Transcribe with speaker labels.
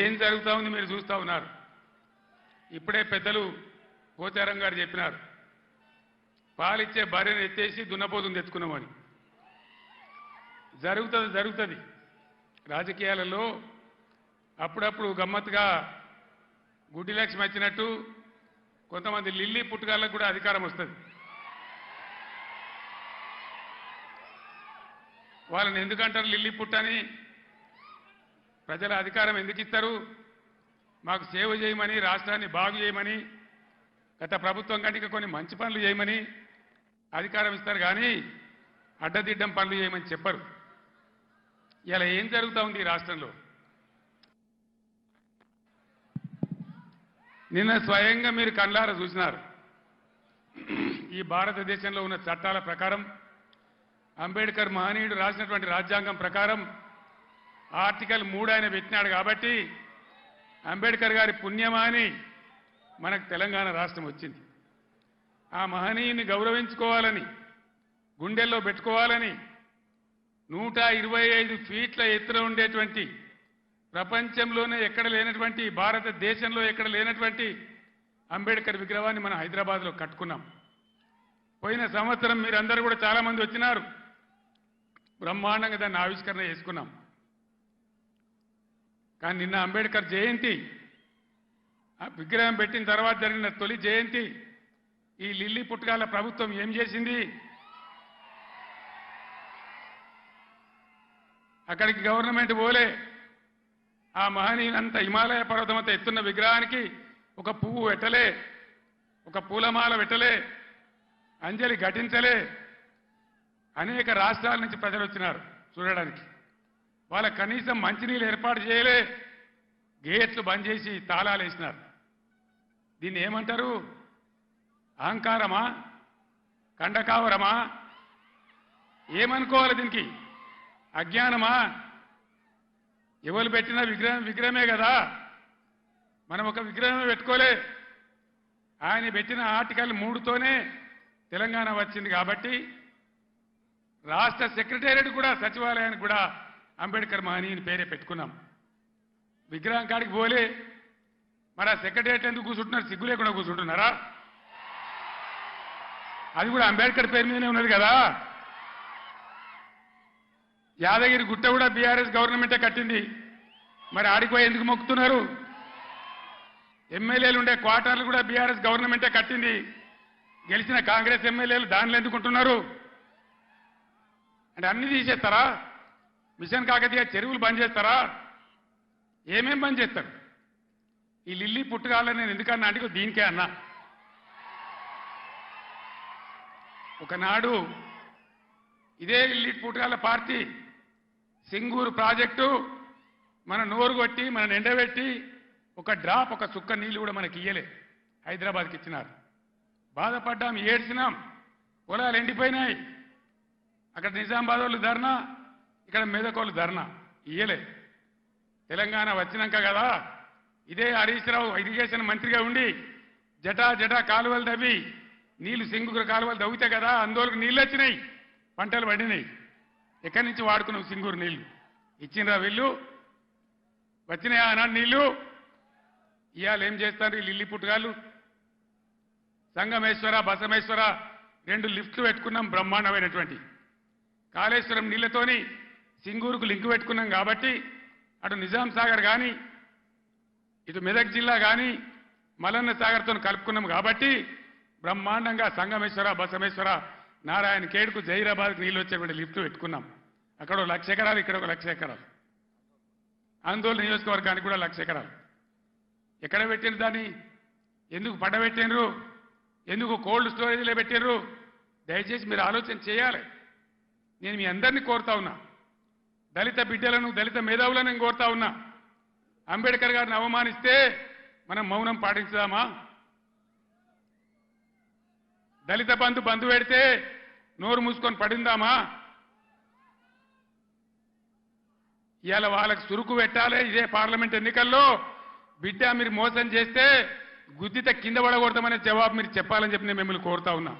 Speaker 1: ఏం జరుగుతా ఉంది మీరు చూస్తూ ఉన్నారు. ఇప్పుడే పెద్దలు పోచారం గారు చెప్పినారు, పాలిచ్చే భార్యను ఎత్తేసి దున్నపోతుని తెచ్చుకున్నామని. జరుగుతుంది. రాజకీయాలలో అప్పుడప్పుడు గమ్మత్తుగా గుడ్డి లక్ష్మి వచ్చినట్టు కొంతమంది లిల్లీ పుట్టుగాళ్ళకు కూడా అధికారం వస్తుంది. వాళ్ళని ఎందుకంటారు లిల్లీ పుట్టని? ప్రజల అధికారం ఎందుకు ఇస్తారు? మాకు సేవ చేయమని, రాష్ట్రాన్ని బాగు చేయమని, గత ప్రభుత్వం కంటే కొన్ని మంచి పనులు చేయమని అధికారం ఇస్తారు, కానీ అడ్డదిడ్డం పనులు చేయమని చెప్పరు. ఇలా ఏం జరుగుతూ ఉంది ఈ రాష్ట్రంలో? నిన్న స్వయంగా మీరు కళ్ళారా చూసినారు. ఈ భారతదేశంలో ఉన్న చట్టాల ప్రకారం, అంబేద్కర్ మహనీయుడు రాసినటువంటి రాజ్యాంగం ప్రకారం ఆర్టికల్ 3 ఆయన పెట్టినాడు కాబట్టి అంబేద్కర్ గారి పుణ్యమాని మనకు తెలంగాణ రాష్ట్రం వచ్చింది. ఆ మహనీయుని గౌరవించుకోవాలని, గుండెల్లో పెట్టుకోవాలని 125 ఫీట్ల ఎత్తున ఉండేటువంటి, ప్రపంచంలోనే ఎక్కడ లేనటువంటి, భారతదేశంలో ఎక్కడ లేనటువంటి అంబేద్కర్ విగ్రహాన్ని మనం హైదరాబాద్లో కట్టుకున్నాం. పోయిన సంవత్సరం మీరందరూ కూడా చాలామంది వచ్చినారు, బ్రహ్మాండంగా దాన్ని ఆవిష్కరణ చేసుకున్నాం. కానీ నిన్న అంబేద్కర్ జయంతి, ఆ విగ్రహం పెట్టిన తర్వాత జరిగిన తొలి జయంతి, ఈ లిల్లీ పుట్టగాల ప్రభుత్వం ఏం చేసింది? అక్కడికి గవర్నమెంట్ పోలే. ఆ మహనీయునంత హిమాలయ పర్వతం అంతా ఎత్తున్న విగ్రహానికి ఒక పువ్వు పెట్టలే, ఒక పూలమాల పెట్టలే, అంజలి ఘటించలే. అనేక రాష్ట్రాల నుంచి ప్రజలు వచ్చినారు చూడడానికి. వాళ్ళ కనీసం మంచినీళ్ళు ఏర్పాటు చేయలే, గేట్లు బంద్ చేసి తాళాలు వేసినారు. దీన్ని ఏమంటారు? అహంకారమా? కండకావరమా? ఏమనుకోవాలి దీనికి? అజ్ఞానమా? ఎవరు పెట్టిన విగ్రహమే కదా, మనం ఒక విగ్రహమే పెట్టుకోలే. ఆయన పెట్టిన ఆర్టికల్ 3తోనే తెలంగాణ వచ్చింది కాబట్టి రాష్ట్ర సెక్రటేరియట్ కూడా, సచివాలయానికి కూడా అంబేద్కర్ మహనీయుని పేరే పెట్టుకున్నాం. విగ్రహం కాడికి పోలే. మరి ఆ సెక్రటేరియట్ ఎందుకు కూర్చుంటున్నారు? సిగ్గు లేకుండా కూర్చుంటున్నారా? అది కూడా అంబేద్కర్ పేరు మీదనే ఉన్నది కదా. యాదగిరి గుట్ట కూడా బీఆర్ఎస్ గవర్నమెంటే కట్టింది. మరి ఆడిపోయి ఎందుకు మొక్కుతున్నారు? ఎమ్మెల్యేలు ఉండే క్వార్టర్లు కూడా బీఆర్ఎస్ గవర్నమెంటే కట్టింది. గెలిచిన కాంగ్రెస్ ఎమ్మెల్యేలు దానిలో ఎందుకుంటున్నారు? అంటే అన్ని తీసేస్తారా? మిషన్ కాకతీయ చెరువులు బంద్ చేస్తారా? ఏమేం బంద్ చేస్తారు? ఈ లిల్లీ పుట్టుగాలని నేను ఎందుకన్నా అంటే దీనికే అన్నా. ఒకనాడు ఇదే లిల్లీ పుట్టుగాల పార్టీ సింగూరు ప్రాజెక్టు మన నోరు కొట్టి, మన ఎండబెట్టి, ఒక డ్రాప్, ఒక చుక్క నీళ్లు కూడా మనకి ఇయ్యలే. హైదరాబాద్కి ఇచ్చినారు. బాధపడ్డాం, ఏడ్చినాం. పొలాలు ఎండిపోయినాయి. అక్కడ నిజామాబాద్ వాళ్ళు ధర్నా, ఇక్కడ మెదకోళ్ళు ధర్నా. ఇయ్యలే. తెలంగాణ వచ్చినాక కదా ఇదే హరీష్ రావు ఇరిగేషన్ మంత్రిగా ఉండి జటా కాలువలు తవ్వి నీళ్లు, సింగూరు కాలువలు తవ్వితే కదా అందులోకి నీళ్ళు వచ్చినాయి, పంటలు పండినాయి. ఎక్కడి నుంచి వాడుకున్నాం సింగూరు నీళ్లు? ఇచ్చిండ్రా వీళ్ళు? వచ్చినాయా ఆనాడు నీళ్లు? ఇవాళ ఏం చేస్తారు ఈ లిల్లీ పుట్టుగాళ్ళు? సంగమేశ్వర, బసమేశ్వర 2 లిఫ్ట్లు పెట్టుకున్నాం, బ్రహ్మాండమైనటువంటి. కాళేశ్వరం నీళ్లతోని సింగూరుకు లింక్ పెట్టుకున్నాం కాబట్టి అటు నిజాం సాగర్ కానీ, ఇటు మెదక్ జిల్లా కానీ మలన్న సాగర్తో కలుపుకున్నాం కాబట్టి బ్రహ్మాండంగా సంగమేశ్వర, బసమేశ్వర, నారాయణ ఖేడ్కు, జహీరాబాద్కు నీళ్ళు వచ్చేటువంటి లిఫ్ట్ పెట్టుకున్నాం. అక్కడ 1,00,000 ఎకరాలు, ఇక్కడ 1,00,000 ఎకరాలు. ఆందోళన నియోజకవర్గానికి కూడా 1,00,000 ఎకరాలు. ఎక్కడ పెట్టిన దాన్ని? ఎందుకు పడబెట్టినరు? ఎందుకు కోల్డ్ స్టోరేజ్లో పెట్టినరు? దయచేసి మీరు ఆలోచన చేయాలి. నేను మీ అందరినీ కోరుతా ఉన్నా, దళిత బిడ్డలను, దళిత మేధావులను నేను కోరుతా ఉన్నా. అంబేద్కర్ గారిని అవమానిస్తే మనం మౌనం పాటించుదామా? దళిత బంధు పెడితే నోరు మూసుకొని పడిందామా? ఇవాళ వాళ్ళకి సురుకు పెట్టాలి. ఇదే పార్లమెంట్ ఎన్నికల్లో బిడ్డ మీరు మోసం చేస్తే గుద్దిత కింద పడకూడదామనే జవాబు మీరు చెప్పాలని చెప్పి నేను మిమ్మల్ని కోరుతా ఉన్నా.